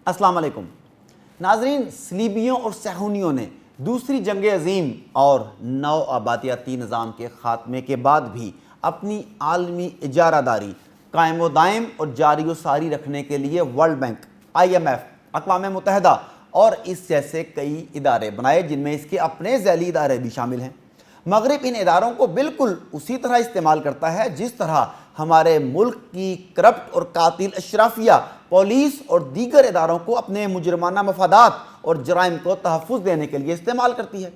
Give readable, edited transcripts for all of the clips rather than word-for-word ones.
السلام علیکم ناظرین، صلیبیوں اور صہیونیوں نے دوسری جنگ عظیم اور نو آبادیاتی نظام کے خاتمے کے بعد بھی اپنی عالمی اجارہ داری قائم و دائم اور جاری و ساری رکھنے کے لیے ورلڈ بینک، IMF، اقوام متحدہ اور اس جیسے کئی ادارے بنائے، جن میں اس کے اپنے ذیلی ادارے بھی شامل ہیں۔ مغرب ان اداروں کو بالکل اسی طرح استعمال کرتا ہے جس طرح ہمارے ملک کی کرپٹ اور قاتل اشرافیہ پولیس اور دیگر اداروں کو اپنے مجرمانہ مفادات اور جرائم کو تحفظ دینے کے لیے استعمال کرتی ہے۔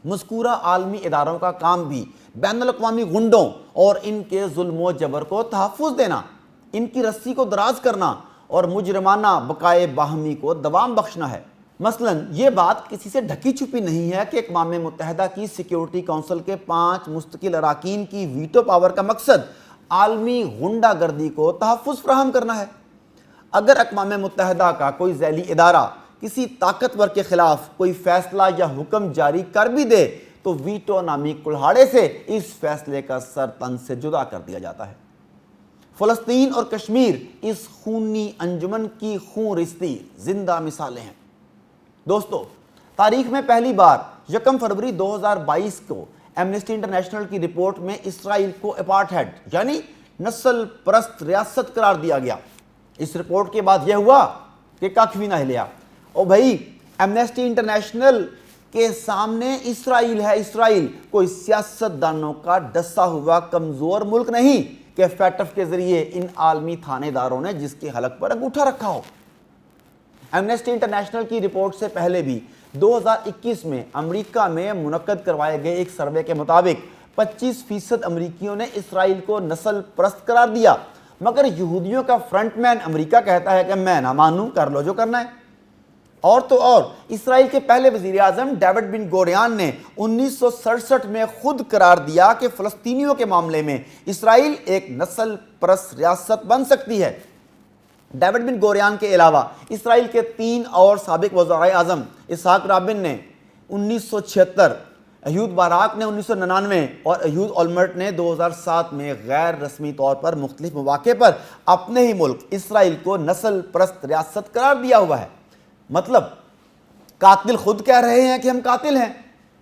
مذکورہ عالمی اداروں کا کام بھی بین الاقوامی غنڈوں اور ان کے ظلم و جبر کو تحفظ دینا، ان کی رسی کو دراز کرنا اور مجرمانہ بقائے باہمی کو دوام بخشنا ہے۔ مثلا یہ بات کسی سے ڈھکی چھپی نہیں ہے کہ اقوام متحدہ کی سیکیورٹی کونسل کے 5 مستقل اراکین کی ویٹو پاور کا مقصد عالمی غنڈہ گردی کو تحفظ فراہم کرنا ہے۔ اگر اقوام متحدہ کا کوئی ذیلی ادارہ کسی طاقتور کے خلاف کوئی فیصلہ یا حکم جاری کر بھی دے تو ویٹو نامی کلہاڑے سے اس فیصلے کا سر تن سے جدا کر دیا جاتا ہے۔ فلسطین اور کشمیر اس خونی انجمن کی خون رستی زندہ مثالیں ہیں۔ دوستو، تاریخ میں پہلی بار 1 فروری 2022 کو ایمنسٹی انٹرنیشنل کی رپورٹ میں اسرائیل کو اپارٹھائڈ یعنی نسل پرست ریاست قرار دیا گیا۔ اس رپورٹ کے بعد یہ ہوا کہ کخ بھی نہ ہلیا۔ او بھائی، ایمنسٹی انٹرنیشنل کے سامنے اسرائیل ہے، اسرائیل کوئی سیاست دانوں کا ڈسا ہوا کمزور ملک نہیں کہ فیٹف کے ذریعے ان عالمی تھانے داروں نے جس کے حلق پر انگوٹھا رکھا ہو۔ ایمنسٹی انٹرنیشنل کی رپورٹ سے پہلے بھی 2021 میں امریکہ میں منعقد کروائے گئے ایک سروے کے مطابق 25% امریکیوں نے اسرائیل کو نسل پرست قرار دیا، مگر یہودیوں کا فرنٹ مین امریکہ کہتا ہے کہ میں نہ مانوں، کر لو جو کرنا ہے۔ اور تو اور اسرائیل کے پہلے وزیر اعظم ڈیوڈ بن گوریان نے 1967 میں خود قرار دیا کہ فلسطینیوں کے معاملے میں اسرائیل ایک نسل پرست ریاست بن سکتی ہے۔ ڈیوڈ بن گوریان کے علاوہ اسرائیل کے 3 اور سابق وزرائے اعظم اسحاق رابن نے 1976، ایہود باراک نے 1999 اور ایہود اولمرٹ نے 2007 میں غیر رسمی طور پر مختلف مواقع پر اپنے ہی ملک اسرائیل کو نسل پرست ریاست قرار دیا ہوا ہے۔ مطلب قاتل خود کہہ رہے ہیں کہ ہم قاتل ہیں،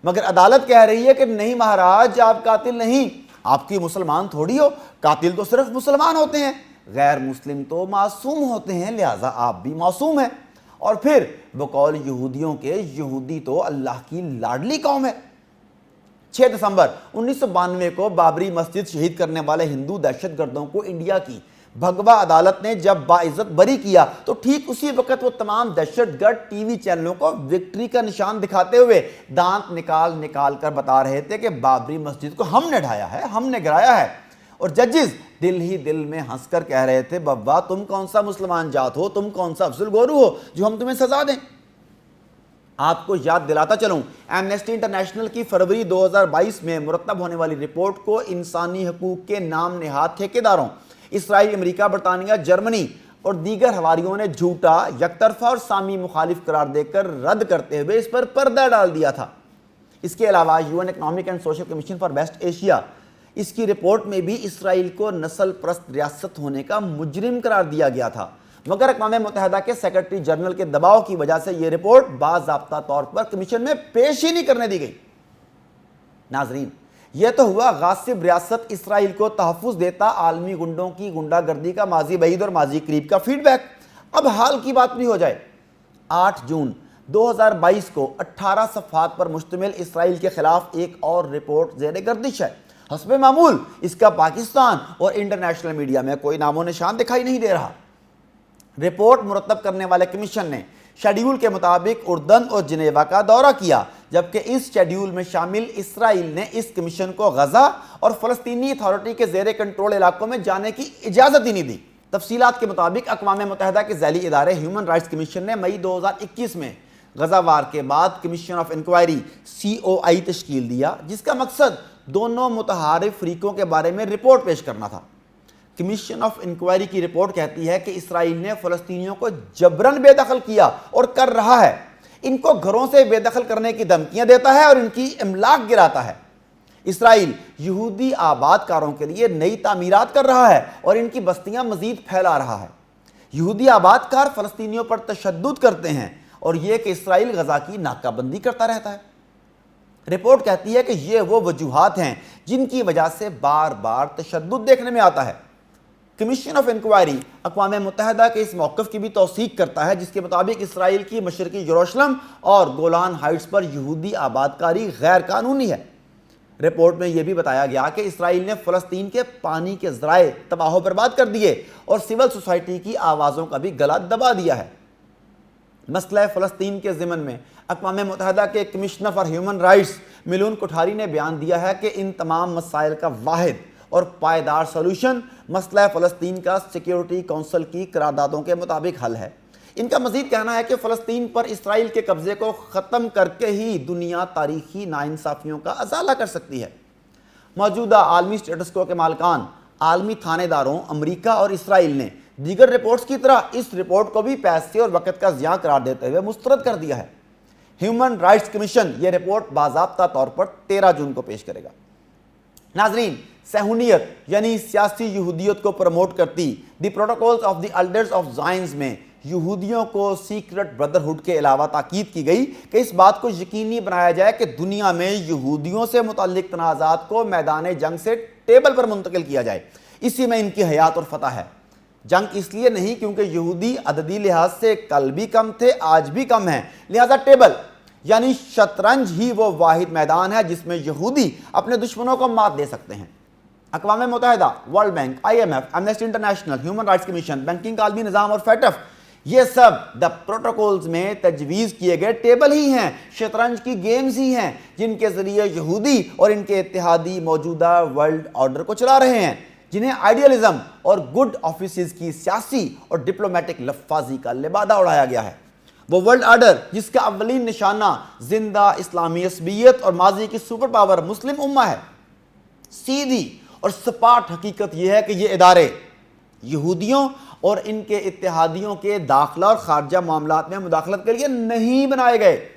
مگر عدالت کہہ رہی ہے کہ نہیں مہاراج، آپ قاتل نہیں، آپ کی مسلمان تھوڑی ہو، قاتل تو صرف مسلمان ہوتے ہیں، غیر مسلم تو معصوم ہوتے ہیں، لہٰذا آپ بھی معصوم ہیں۔ اور پھر بقول یہودیوں کے یہودی تو اللہ کی لاڈلی قوم ہے۔ 6 دسمبر 1992 کو بابری مسجد شہید کرنے والے ہندو دہشت گردوں کو انڈیا کی بھگوا عدالت نے جب باعزت بری کیا تو ٹھیک اسی وقت وہ تمام دہشت گرد ٹی وی چینلوں کو وکٹری کا نشان دکھاتے ہوئے دانت نکال کر بتا رہے تھے کہ بابری مسجد کو ہم نے ڈھایا ہے، ہم نے گرایا ہے۔ اور ججز دل ہی دل میں ہنس کر کہہ رہے تھے، بابا تم کون سا مسلمان جات ہو، تم کون سا افضل گورو ہو جو ہم تمہیں سزا دیں۔ آپ کو یاد دلاتا چلوں، ایمنسٹی انٹرنیشنل کی فروری 2022 میں مرتب ہونے والی رپورٹ کو انسانی حقوق کے نام نہاد ٹھیکیداروں اسرائیل، امریکہ، برطانیہ، جرمنی اور دیگر حواریوں نے جھوٹا، یک طرفہ اور سامی مخالف قرار دے کر رد کرتے ہوئے اس پر پردہ ڈال دیا تھا۔ اس کے علاوہ UN Economic and Social Commission for West Asia, اس کی رپورٹ میں بھی اسرائیل کو نسل پرست ریاست ہونے کا مجرم قرار دیا گیا تھا، مگر اقوام متحدہ کے سیکرٹری جنرل کے دباؤ کی وجہ سے یہ رپورٹ باضابطہ طور پر کمیشن میں پیش ہی نہیں کرنے دی گئی۔ ناظرین، یہ تو ہوا غاصب ریاست اسرائیل کو تحفظ دیتا عالمی گنڈوں کی غنڈہ گردی کا ماضی بعید اور ماضی قریب کا فیڈ بیک۔ اب حال کی بات بھی ہو جائے۔ 8 جون 2022 کو 18 صفحات پر مشتمل اسرائیل کے خلاف ایک اور رپورٹ زیر گردش ہے۔ حسب معمول اس کا پاکستان اور انٹرنیشنل میڈیا میں کوئی نام و نشان دکھائی نہیں دے رہا۔ رپورٹ مرتب کرنے والے کمیشن نے شیڈیول کے مطابق اردن اور جنیوا کا دورہ کیا، جبکہ اس شیڈیول میں شامل اسرائیل نے اس کمیشن کو غزہ اور فلسطینی اتھارٹی کے زیر کنٹرول علاقوں میں جانے کی اجازت ہی نہیں دی۔ تفصیلات کے مطابق اقوام متحدہ کے ذیلی ادارے ہیومن رائٹس کمیشن نے مئی 2021 میں غزہ وار کے بعد کمیشن آف انکوائری COI تشکیل دیا، جس کا مقصد دونوں متحارب فریقوں کے بارے میں رپورٹ پیش کرنا تھا۔ کمیشن آف انکوائری کی رپورٹ کہتی ہے کہ اسرائیل نے فلسطینیوں کو جبراً بے دخل کیا اور کر رہا ہے، ان کو گھروں سے بے دخل کرنے کی دھمکیاں دیتا ہے اور ان کی املاک گراتا ہے۔ اسرائیل یہودی آباد کاروں کے لیے نئی تعمیرات کر رہا ہے اور ان کی بستیاں مزید پھیلا رہا ہے۔ یہودی آباد کار فلسطینیوں پر تشدد کرتے ہیں اور یہ کہ اسرائیل غزہ کی ناکہ بندی کرتا رہتا ہے۔ رپورٹ کہتی ہے کہ یہ وہ وجوہات ہیں جن کی وجہ سے بار بار تشدد دیکھنے میں آتا ہے۔ کمیشن آف انکوائری اقوام متحدہ کے اس موقف کی بھی توثیق کرتا ہے جس کے مطابق اسرائیل کی مشرقی یروشلم اور گولان ہائٹس پر یہودی آباد کاری غیر قانونی ہے۔ رپورٹ میں یہ بھی بتایا گیا کہ اسرائیل نے فلسطین کے پانی کے ذرائع تباہ و برباد کر دیے اور سول سوسائٹی کی آوازوں کا بھی گلا دبا دیا ہے۔ مسئلہ فلسطین کے ضمن میں اقوام متحدہ کے کمشنر فار ہیومن رائٹس ملون کوٹھاری نے بیان دیا ہے کہ ان تمام مسائل کا واحد اور پائیدار سلوشن مسئلہ فلسطین کا سیکیورٹی کونسل کی قراردادوں کے مطابق حل ہے۔ ان کا مزید کہنا ہے کہ فلسطین پر اسرائیل کے قبضے کو ختم کر کے ہی دنیا تاریخی ناانصافیوں کا ازالہ کر سکتی ہے۔ موجودہ عالمی سٹیٹس کو کے مالکان عالمی تھانے داروں امریکہ اور اسرائیل نے دیگر رپورٹس کی طرح اس رپورٹ کو بھی پیسے اور وقت کا ضیاع قرار دیتے ہوئے مسترد کر دیا ہے۔ ہیومن رائٹس کمیشن یہ رپورٹ باضابطہ طور پر 13 جون کو پیش کرے گا۔ ناظرین، صہیونیت یعنی سیاسی یہودیت کو پروموٹ کرتی the Protocols of the Elders of Zions میں یہودیوں کو سیکرٹ برادرہڈ کے علاوہ تاکید کی گئی کہ اس بات کو یقینی بنایا جائے کہ دنیا میں یہودیوں سے متعلق تنازعات کو میدان جنگ سے ٹیبل پر منتقل کیا جائے۔ اسی میں ان کی حیات اور فتح ہے۔ جنگ اس لیے نہیں کیونکہ یہودی عددی لحاظ سے کل بھی کم تھے، آج بھی کم ہیں، لہذا ٹیبل یعنی شطرنج ہی وہ واحد میدان ہے جس میں یہودی اپنے دشمنوں کو مات دے سکتے ہیں۔ اقوام متحدہ، world bank, I M F, Amnesty International, human rights commission, banking کا عالمی نظام اور فیٹف، یہ سب دا پروٹوکولز میں تجویز کیے گئے ٹیبل ہی ہیں، شطرنج کی گیمز ہی ہیں جن کے ذریعے یہودی اور ان کے اتحادی موجودہ ورلڈ آرڈر کو چلا رہے ہیں، جنہیں آئیڈیالزم اور گڈ آفیسز کی سیاسی اور ڈپلومیٹک لفاظی کا لبادہ اڑایا گیا ہے۔ وہ ورلڈ آرڈر جس کا اولین نشانہ زندہ اسلامی عصبیت اور ماضی کی سپر پاور مسلم امہ ہے۔ سیدھی اور سپاٹ حقیقت یہ ہے کہ یہ ادارے یہودیوں اور ان کے اتحادیوں کے داخلہ اور خارجہ معاملات میں مداخلت کے لیے نہیں بنائے گئے۔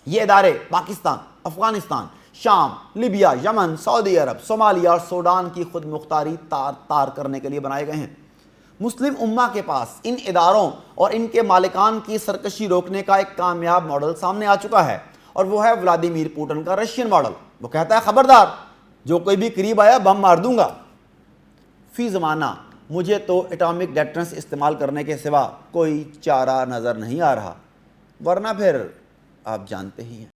یہ ادارے پاکستان، افغانستان، شام، لیبیا، یمن، سعودی عرب، صومالیہ اور سوڈان کی خود مختاری تار کرنے کے لیے بنائے گئے ہیں۔ مسلم امہ کے پاس ان اداروں اور ان کے مالکان کی سرکشی روکنے کا ایک کامیاب ماڈل سامنے آ چکا ہے، اور وہ ہے ولادیمیر پوٹن کا رشین ماڈل۔ وہ کہتا ہے خبردار، جو کوئی بھی قریب آیا بم مار دوں گا۔ فی زمانہ مجھے تو اٹامک ڈیٹرنس استعمال کرنے کے سوا کوئی چارہ نظر نہیں آ رہا، ورنہ پھر آپ جانتے ہی ہیں۔